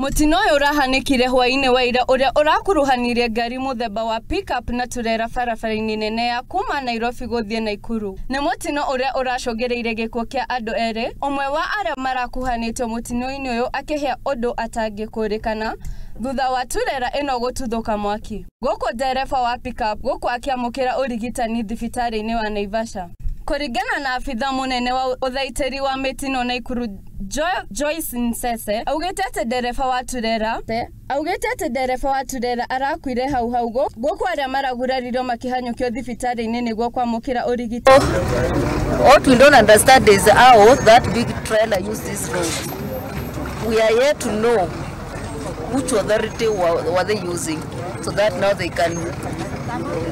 Mutino urahanikire Hwai-ini waira uria Urakuruhanirie Ngari Muthemba wa pick-up na Turera barabara-ini nene ya kuma Nairobi Guthii Nakuru. Ni mutino uria uracungireire gikuo kia andu eri, umwe wa aria marakuhanitio mutino-ini uyu akihia undu atangikurikana thutha wa Turera ino gututhuka mwaki. Guku Ndereva wa pick-up Gukua Akiamukira Urigitani Thibitari-ini wa Naivasha. Kuringana na afitha munene wa uthaitiri wa Mutino Nakuru Joyce Nsese, augite ati Ndereva wa Turera Arakuire hau Gukua aria maraguraririo makihanyukio thibitari-ini niguo kwamukira urigitani. What we don't understand is how that big trailer used this road. We are yet to know which authority were they using, so that now they can.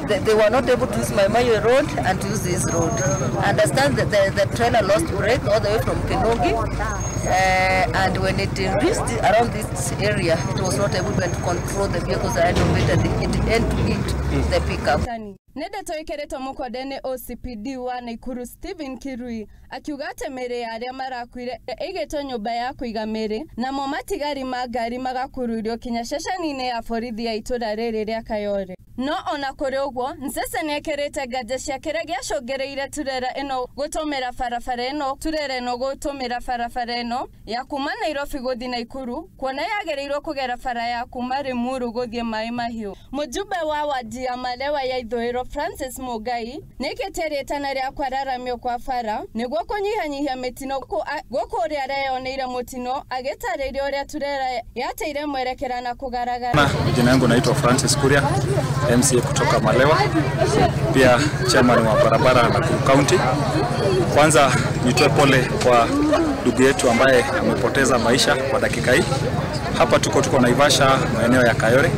They were not able to use Makuite road and to use this road. I understand that the trailer lost brake all the way from Kinongi, and when it reached around this area, it was not able to control the vehicles ahead of it, and it ended to hit the pickup. Nende toikeretwo mukodene OCPD wa Nakuru Stephen Kirui akiuga ati miri ya aria marakuire igetwo nyumba ya kuiga miri na mo matigari ma ngari magakururio kinya ceceni-ini ya borithi ya itura riri ria Kayore. No ona kuri uguo Nsese niekirite nganja cia kiria giacungireire Turera ino gutumira barabara ino ya kuma Nairobi Guthii Nakuru kuona yagereirwo kugera bara ya kuma Rimuru Guthii Mai Mahiu. Mujumbe wa wadi ya Malewa ya Ithũĩro Francis Mugai nikiterĩtana ria kwararamio kwa bara niguo kunyihanyihia mitino guku uria areyoneire mutino agitariria uria Turera yateire mwerekera na kugaragara. Jina yangu naitwa Francis Uria, MCA kutoka Malewa, pia chairman wa barabara Nakuru County. Kwanza nitoe pole kwa ndugu yetu ambaye amepoteza maisha kwa dakika hii. Hapa tuko Naivasha, maeneo ya Kayore,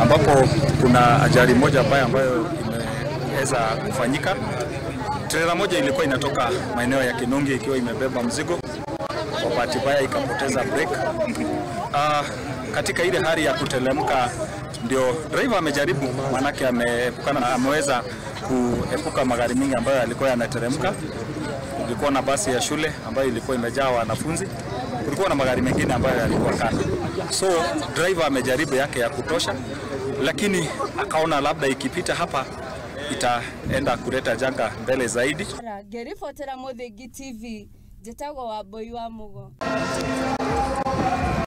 ambapo kuna ajali moja ambayo imeweza kufanyika. Trailer moja ilikuwa inatoka maeneo ya Kinongi ikiwa imebeba mzigo, kwa bahati mbaya ikapoteza brake. Katika ile hali ya kutelemka ndio driver amejaribu, manake ameweza kuepuka magari mingi ambayo yalikuwa yanateremka. Kulikuwa na basi ya shule ambayo ilikuwa imejaa wanafunzi, kulikuwa na magari mengine ambayo yalikuwa kando. So driver amejaribu yake ya kutosha, lakini akaona labda ikipita hapa itaenda kuleta janga mbele zaidi. Ngari fotera Muthemba TV, jetagwo wa boy wa mugo.